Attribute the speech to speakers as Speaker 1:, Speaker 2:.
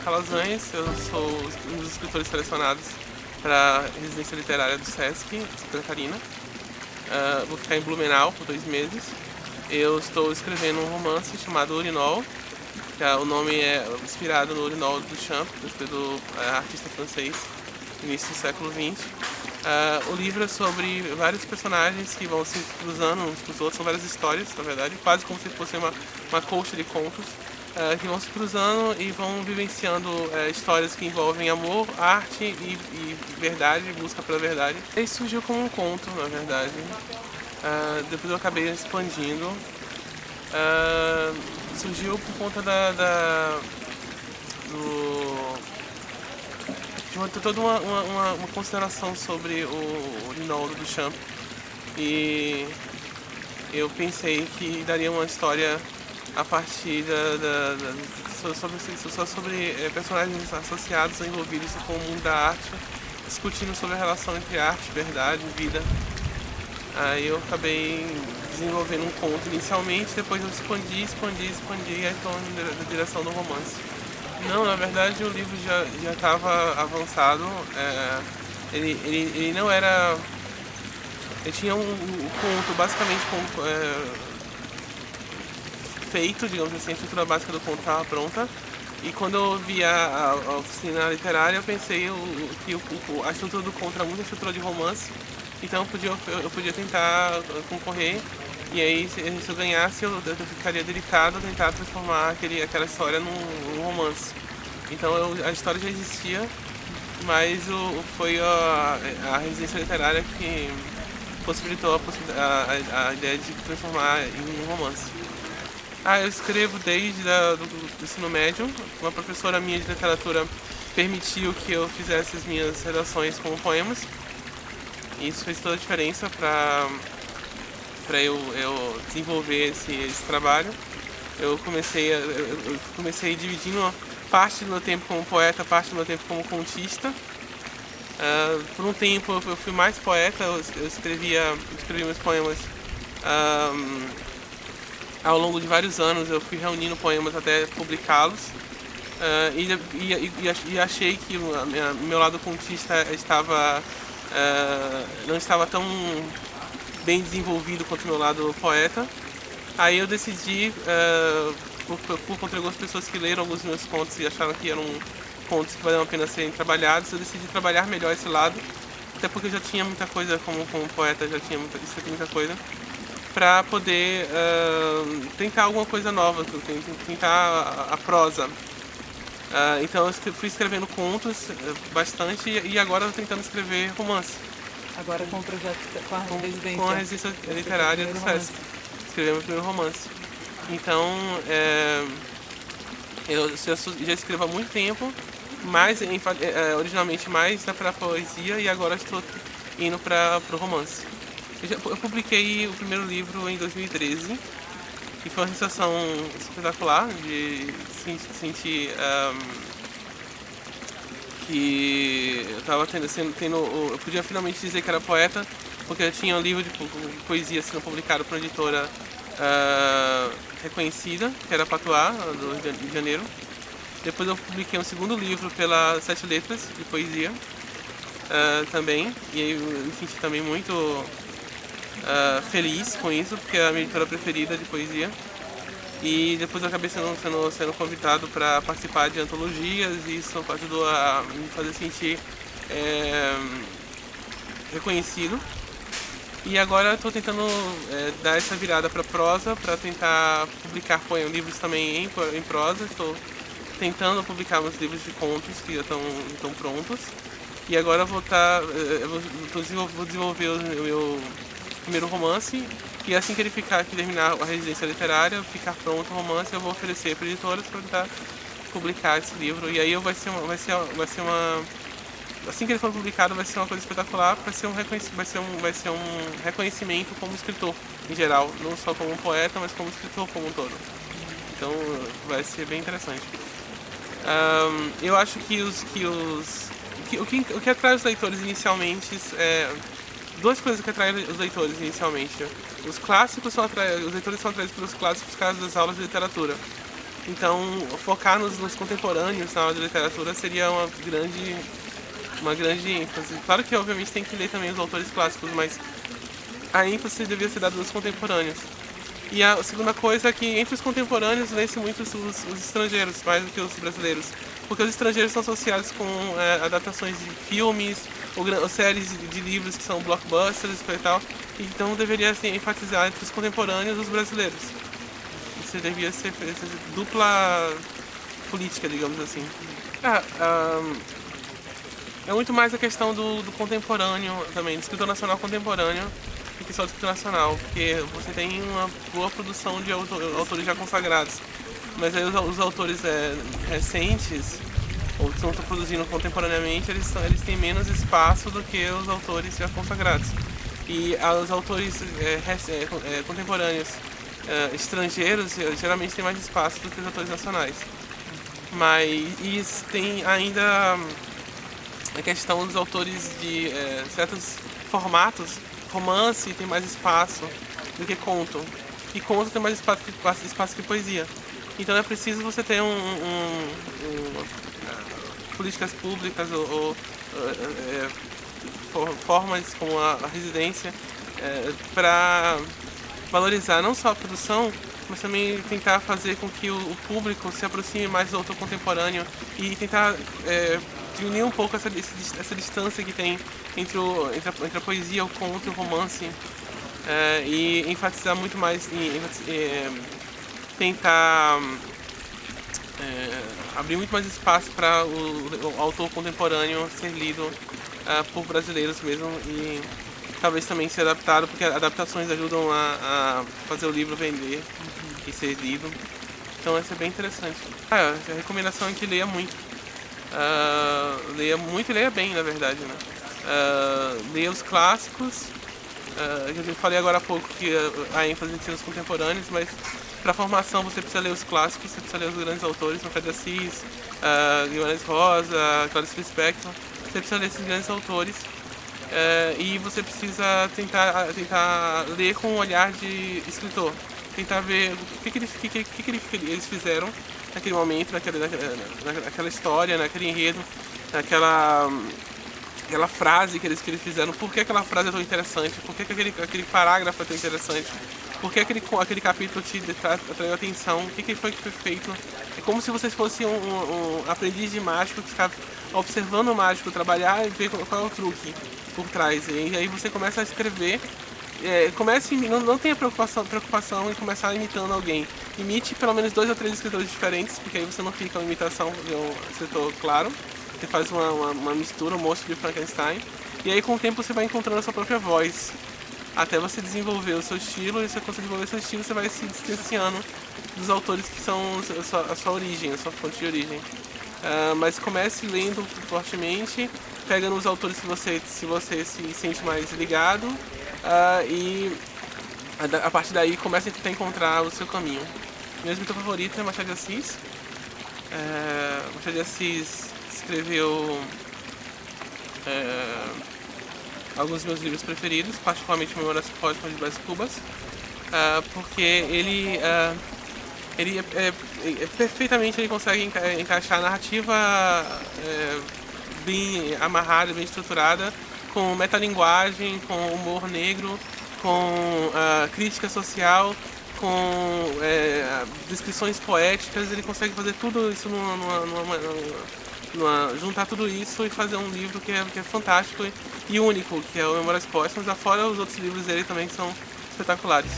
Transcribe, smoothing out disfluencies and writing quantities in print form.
Speaker 1: Calazans, eu sou um dos escritores selecionados para a residência literária do Sesc, Santa Catarina. Vou ficar em Blumenau por 2 meses. Eu estou escrevendo um romance chamado Urinol, que o nome é inspirado no Urinol do Duchamp, do artista francês, início do século XX. O livro é sobre vários personagens que vão se cruzando uns com os outros, são várias histórias, na verdade, quase como se fosse uma colcha de contos, que vão se cruzando e vão vivenciando histórias que envolvem amor, arte e verdade, busca pela verdade. Ele surgiu como um conto, na verdade. Depois eu acabei expandindo. Surgiu por conta de toda uma consideração sobre o Urinol do Duchamp. E eu pensei que daria uma história a partir sobre personagens associados ou envolvidos com o mundo da arte, discutindo sobre a relação entre arte, verdade e vida. Aí eu acabei desenvolvendo um conto inicialmente, depois eu expandi, e aí estou na direção do romance. Não, na verdade o livro já estava avançado, ele não era... Ele tinha um conto basicamente feito, digamos assim, a estrutura básica do conto estava pronta. E quando eu vi a oficina literária, eu pensei que a estrutura do conto era muito a estrutura de romance, então eu podia tentar concorrer. E aí, se eu ganhasse, eu ficaria dedicado a tentar transformar aquela história num romance. Então a história já existia, mas foi a residência literária que possibilitou a ideia de transformar em um romance. Eu escrevo desde do ensino médio. Uma professora minha de literatura permitiu que eu fizesse as minhas redações como poemas. E isso fez toda a diferença para eu desenvolver esse trabalho. Eu comecei dividindo parte do meu tempo como poeta, parte do meu tempo como contista. Por um tempo eu fui mais poeta, eu escrevi meus poemas. Ao longo de vários anos eu fui reunindo poemas até publicá-los. E achei que o meu lado contista não estava tão bem desenvolvido quanto o meu lado poeta. Aí eu decidi, por conta de algumas pessoas que leram alguns dos meus contos e acharam que eram contos que valiam a pena serem trabalhados, eu decidi trabalhar melhor esse lado, até porque eu já tinha muita coisa como poeta, já tinha muita coisa, para poder tentar alguma coisa nova, tentar a prosa. Então eu fui escrevendo contos bastante e agora eu estou tentando escrever romance.
Speaker 2: Agora com o projeto,
Speaker 1: com a residência literária do Sesc, escrever meu primeiro romance. Então, eu já escrevo há muito tempo, originalmente mais para poesia, e agora estou indo para o romance. Eu publiquei o primeiro livro em 2013 e foi uma sensação espetacular de sentir que eu estava eu podia finalmente dizer que era poeta, porque eu tinha um livro de poesia sendo publicado por uma editora reconhecida, que era a Patois, do Rio de Janeiro. Depois eu publiquei um segundo livro pela 7 Letras, de poesia, também, e aí eu me senti também muito feliz com isso, porque é a minha editora preferida de poesia. E depois eu acabei sendo convidado para participar de antologias, e isso ajudou a me fazer sentir reconhecido. E agora estou tentando dar essa virada para prosa, para tentar publicar livros também em prosa. Estou tentando publicar meus livros de contos que já estão prontos. E agora eu vou desenvolver o meu primeiro romance. E assim que terminar a residência literária, ficar pronto o romance, eu vou oferecer para editoras para tentar publicar esse livro. E aí vai ser uma assim que ele for publicado, vai ser uma coisa espetacular, vai ser um reconhecimento como escritor em geral, não só como um poeta, mas como escritor como um todo. Então vai ser bem interessante. Eu acho que o que atrai os leitores inicialmente duas coisas que atraem os leitores inicialmente. Os leitores são atraídos pelos clássicos por causa das aulas de literatura. Então, focar nos contemporâneos na aula de literatura seria uma grande ênfase. Claro que, obviamente, tem que ler também os autores clássicos, mas a ênfase devia ser dada nos contemporâneos. E a segunda coisa é que entre os contemporâneos lê-se muito os estrangeiros, mais do que os brasileiros. Porque os estrangeiros são associados com adaptações de filmes, ou séries de livros que são blockbusters e tal. Então deveria assim, enfatizar entre os contemporâneos os brasileiros. Isso devia ser dupla política, digamos assim. É muito mais a questão do contemporâneo também, do escritor nacional contemporâneo, do que só do escritor nacional, porque você tem uma boa produção de autores já consagrados. Mas aí os autores recentes, ou que estão produzindo contemporaneamente, eles têm menos espaço do que os autores já consagrados. E os autores contemporâneos estrangeiros geralmente têm mais espaço do que os autores nacionais. Mas tem ainda a questão dos autores de certos formatos. Romance tem mais espaço do que conto. E conto tem mais espaço que poesia. Então é preciso você ter políticas públicas ou formas como a residência para valorizar não só a produção, mas também tentar fazer com que o público se aproxime mais do autor contemporâneo e tentar diminuir um pouco essa distância que tem entre a poesia, o conto e o romance, e enfatizar muito mais tentar abrir muito mais espaço para o autor contemporâneo ser lido por brasileiros mesmo e talvez também ser adaptado, porque adaptações ajudam a fazer o livro vender e ser lido. Então isso é bem interessante. A recomendação é que leia muito. Leia muito e leia bem, na verdade, né? Leia os clássicos. Eu falei agora há pouco que a ênfase em ser os contemporâneos, mas para a formação você precisa ler os clássicos, você precisa ler os grandes autores, Machado de Assis, Guimarães Rosa, Clarice Lispector. Você precisa ler esses grandes autores e você precisa tentar ler com um olhar de escritor, tentar ver o que eles fizeram naquele momento, naquela história, naquele enredo, naquela frase que eles fizeram, por que aquela frase é tão interessante, por que aquele parágrafo é tão interessante, por que aquele capítulo te atraiu a atenção, o que foi feito. É como se você fosse um aprendiz de mágico que está observando o mágico trabalhar e ver qual é o truque por trás. E aí você começa a escrever. Não tenha preocupação em começar imitando alguém. Imite pelo menos 2 ou 3 escritores diferentes, porque aí você não fica uma imitação de um escritor claro. Você faz uma mistura, um monstro de Frankenstein. E aí com o tempo você vai encontrando a sua própria voz. Até você desenvolver o seu estilo, e se você desenvolver o seu estilo, você vai se distanciando dos autores que são a sua origem, a sua fonte de origem. Mas comece lendo fortemente, pegando os autores que você se sente mais ligado, e a partir daí comece a tentar encontrar o seu caminho. Meu escritor favorito é Machado de Assis. Machado de Assis escreveu alguns dos meus livros preferidos, particularmente Memórias Póstumas de Brás Cubas, porque ele perfeitamente ele consegue encaixar a narrativa bem amarrada, bem estruturada, com metalinguagem, com humor negro, com crítica social, com descrições poéticas. Ele consegue fazer tudo isso juntar tudo isso e fazer um livro que é fantástico e único, que é o Memórias Póstumas, afora os outros livros dele também que são espetaculares.